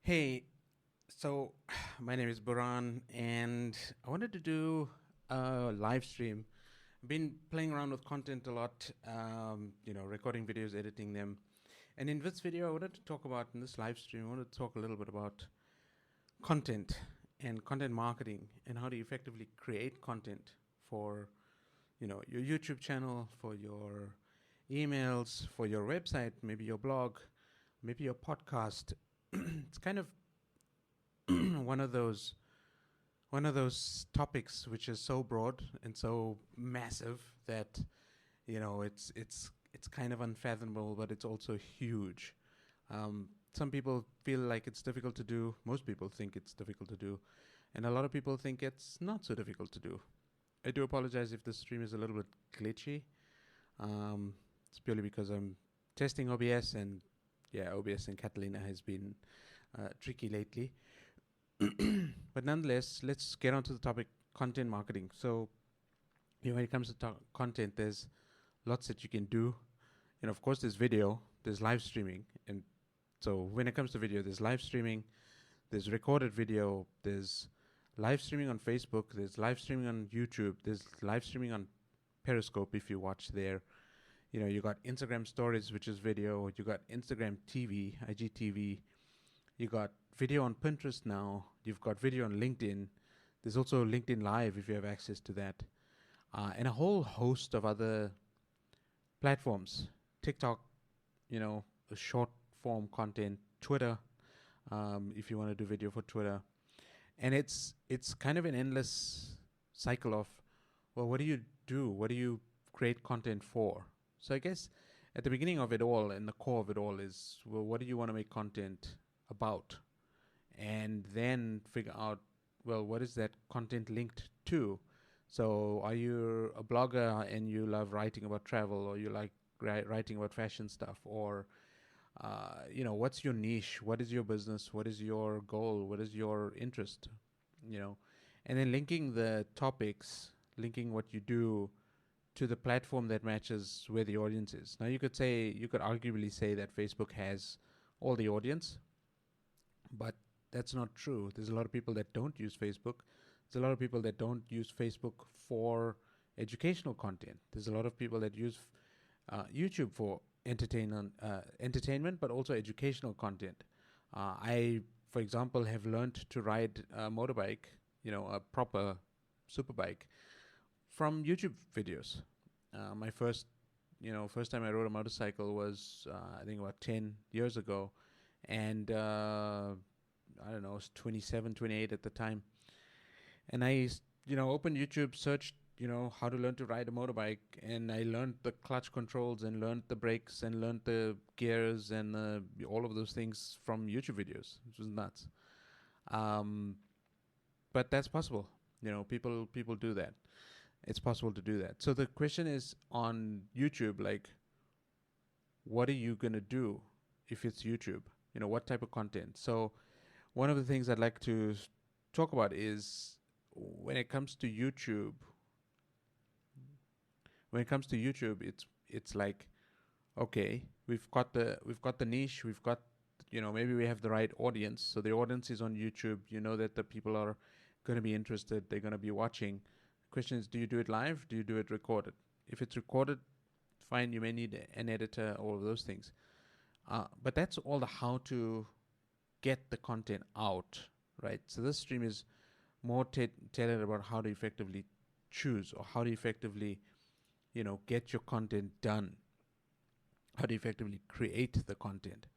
Hey, so my name is Buran, and I wanted to do a live stream. I've been playing around with content a lot, recording videos, editing them. And in this video, I wanted to talk about, in this live stream, I wanted to talk a little bit about content and content marketing and how to effectively create content for, your YouTube channel, for your emails, for your website, maybe your blog, maybe your podcast. It's kind of one of those topics which is so broad and so massive that it's kind of unfathomable, but it's also huge. Some people feel like it's difficult to do. Most people think it's difficult to do, and a lot of people think it's not so difficult to do. I do apologize if the stream is a little bit glitchy. Um, it's purely because I'm testing OBS, and yeah, OBS and Catalina has been tricky lately. But nonetheless, let's get on to the topic: content marketing. So, when it comes to content, there's lots that you can do. And of course, there's video, there's live streaming. And so, when it comes to video, there's live streaming, there's recorded video, there's live streaming on Facebook, there's live streaming on YouTube, there's live streaming on Periscope if you watch there. You got Instagram stories, which is video, you got Instagram TV, IGTV, you got video on Pinterest now. You've got video on LinkedIn. There's also LinkedIn Live if you have access to that. And a whole host of other platforms. TikTok, short form content. Twitter, if you want to do video for Twitter. And it's kind of an endless cycle of, well, what do you do? What do you create content for? So I guess at the beginning of it all and the core of it all is, well, what do you want to make content about? And then figure out, well, what is that content linked to? So are you a blogger and you love writing about travel, or you like writing about fashion stuff, or what's your niche? What is your business? What is your goal? What is your interest? And then linking the topics, linking what you do to the platform that matches where the audience is. Now you could arguably say that Facebook has all the audience, but that's not true. There's a lot of people that don't use Facebook. There's a lot of people that don't use Facebook for educational content. There's a lot of people that use YouTube for entertainment, but also educational content. I, for example, have learned to ride a motorbike, a proper superbike, from YouTube videos. My first time I rode a motorcycle was I think about 10 years ago, and I don't know, I was 27, 28 at the time. And I, opened YouTube, searched, how to learn to ride a motorbike. And I learned the clutch controls and learned the brakes and learned the gears and all of those things from YouTube videos, which was nuts. But that's possible. People do that. It's possible to do that. So the question is on YouTube, like, what are you going to do if it's YouTube? What type of content? So one of the things I'd like to talk about is when it comes to YouTube. When it comes to YouTube, it's like, okay, we've got the niche, we've got, maybe we have the right audience. So the audience is on YouTube. You know that the people are going to be interested. They're going to be watching. The question is, do you do it live? Do you do it recorded? If it's recorded, fine. You may need an editor, all of those things. But that's all the how to get the content out, right? So this stream is more tailored about how to effectively choose, or how to effectively, get your content done, how to effectively create the content.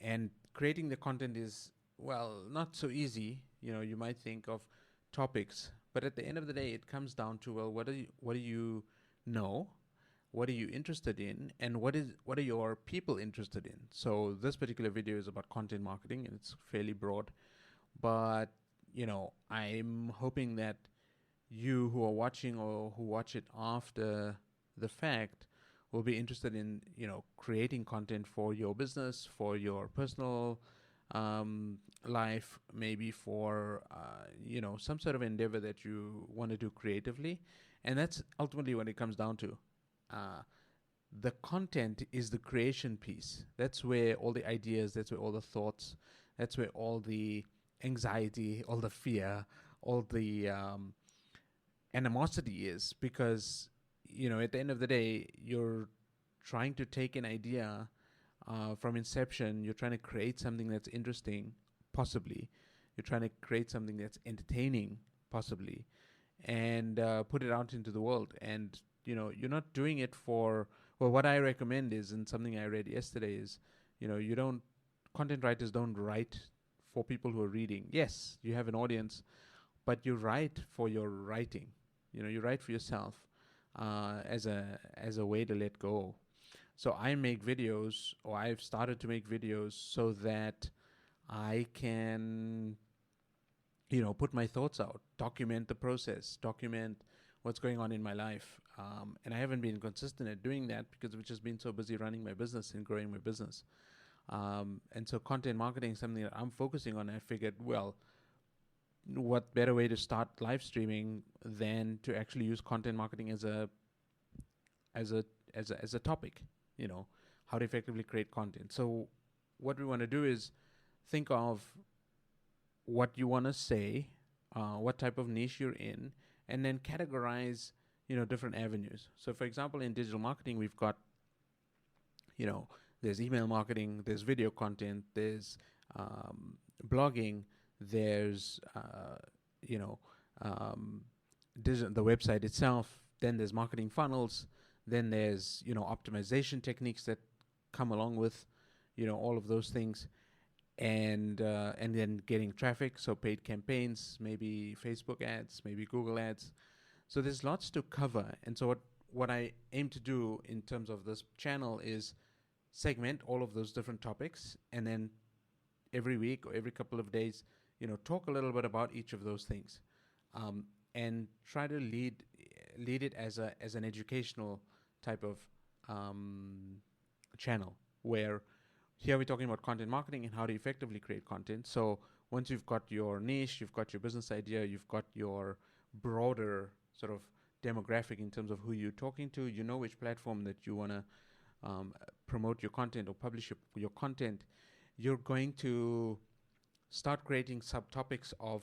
And creating the content is, well, not so easy. You might think of topics, but at the end of the day, it comes down to, well, what do you know? What are you interested in, and what are your people interested in? So this particular video is about content marketing, and it's fairly broad, but I'm hoping that you who are watching or who watch it after the fact will be interested in creating content for your business, for your personal life, maybe for some sort of endeavor that you want to do creatively. And that's ultimately what it comes down to. The content is the creation piece. That's where all the ideas, that's where all the thoughts, That's where all the anxiety, all the fear, all the animosity is, because at the end of the day, you're trying to take an idea from inception. You're trying to create something that's interesting, possibly. You're trying to create something that's entertaining, possibly, and put it out into the world. And you're not doing it for. Well, what I recommend is, and something I read yesterday is, you don't content writers don't write for people who are reading. Yes, you have an audience, but you write for your writing. You write for yourself as a way to let go. So I make videos, or I've started to make videos so that I can, put my thoughts out, document the process, document what's going on in my life. And I haven't been consistent at doing that because I've just been so busy running my business and growing my business. And so content marketing is something that I'm focusing on. I figured, well, what better way to start live streaming than to actually use content marketing as a topic, how to effectively create content. So what we want to do is think of what you want to say, what type of niche you're in, and then categorize, different avenues. So for example, in digital marketing, we've got, there's email marketing, there's video content, there's blogging, there's the website itself, then there's marketing funnels, then there's optimization techniques that come along with all of those things, and then getting traffic, so paid campaigns, maybe Facebook ads, maybe Google ads. So there's lots to cover. And so what I aim to do in terms of this channel is segment all of those different topics, and then every week or every couple of days, talk a little bit about each of those things, and try to lead it as an educational type of channel, where here we're talking about content marketing and how to effectively create content. So once you've got your niche, you've got your business idea, you've got your broader sort of demographic in terms of who you're talking to, which platform that you want to promote your content or publish your content, you're going to start creating subtopics of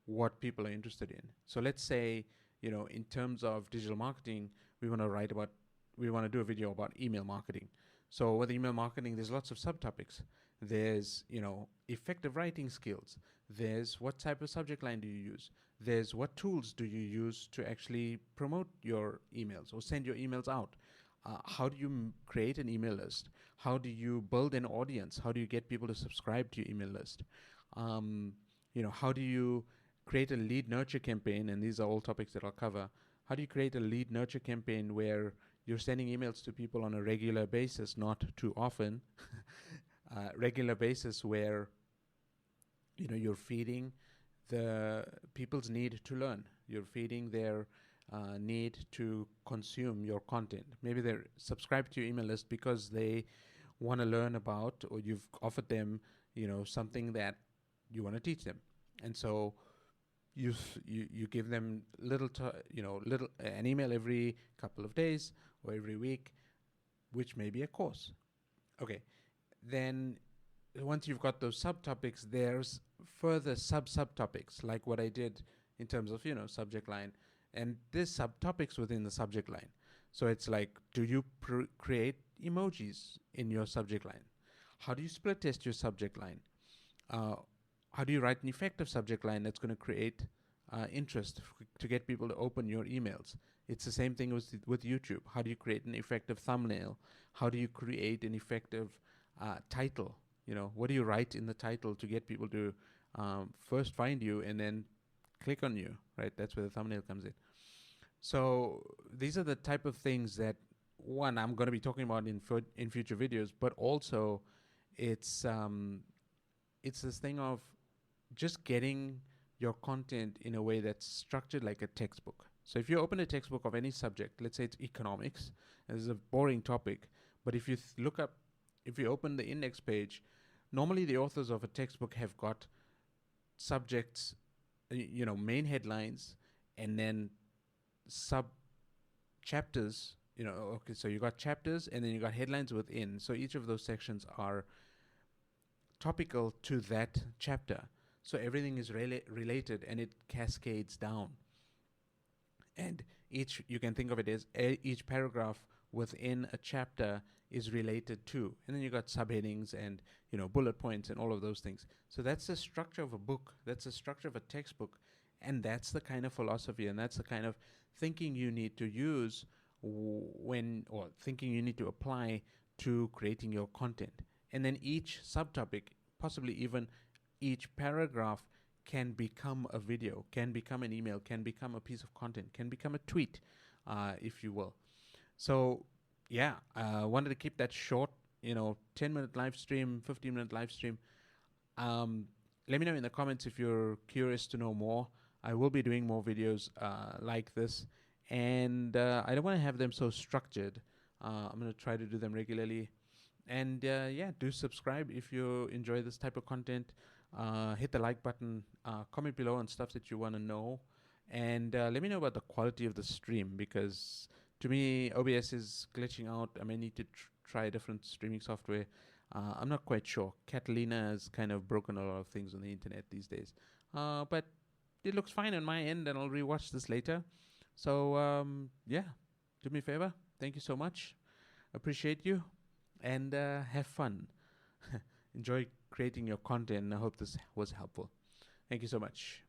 what people are interested in. So let's say, in terms of digital marketing, we want to do a video about email marketing. So with email marketing, there's lots of subtopics. There's, effective writing skills. There's what type of subject line do you use? There's what tools do you use to actually promote your emails or send your emails out? How do you create an email list? How do you build an audience? How do you get people to subscribe to your email list? How do you create a lead nurture campaign? And these are all topics that I'll cover. How do you create a lead nurture campaign where you're sending emails to people on a regular basis, not too often, regular basis where, you're feeding the people's need to learn. You're feeding their need to consume your content. Maybe they're subscribed to your email list because they want to learn about, or you've offered them, something that you want to teach them. And so you give them an email every couple of days or every week, which may be a course. Okay, then once you've got those subtopics, there's further subtopics, like what I did in terms of subject line, and there's subtopics within the subject line. So it's like, do you create emojis in your subject line? How do you split test your subject line? How do you write an effective subject line that's going to create interest to get people to open your emails? It's the same thing with YouTube. How do you create an effective thumbnail? How do you create an effective title? What do you write in the title to get people to first find you and then click on you, right? That's where the thumbnail comes in. So these are the type of things that, one, I'm going to be talking about in future videos, but also it's this thing of just getting your content in a way that's structured like a textbook. So if you open a textbook of any subject, let's say it's economics, this is a boring topic, but if you if you open the index page, normally the authors of a textbook have got subjects, main headlines, and then sub chapters. Okay, so you got chapters and then you got headlines within. So each of those sections are topical to that chapter. So everything is related and it cascades down. And you can think of it as each paragraph within a chapter is related to. And then you got subheadings and, bullet points and all of those things. So that's the structure of a book. That's the structure of a textbook. And that's the kind of philosophy and that's the kind of thinking you need to use or thinking you need to apply to creating your content. And then each subtopic, possibly even each paragraph, can become a video, can become an email, can become a piece of content, can become a tweet, if you will. So, yeah, I wanted to keep that short, 10-minute live stream, 15-minute live stream. Let me know in the comments if you're curious to know more. I will be doing more videos like this, and I don't want to have them so structured. I'm going to try to do them regularly. And do subscribe if you enjoy this type of content. Hit the like button, comment below on stuff that you want to know, and let me know about the quality of the stream, because to me OBS is glitching out. I may need to try a different streaming software. I'm not quite sure. Catalina has kind of broken a lot of things on the internet these days, but it looks fine on my end, and I'll rewatch this later. So do me a favor. Thank you so much. Appreciate you, and have fun. Enjoy creating your content. I hope this was helpful. Thank you so much.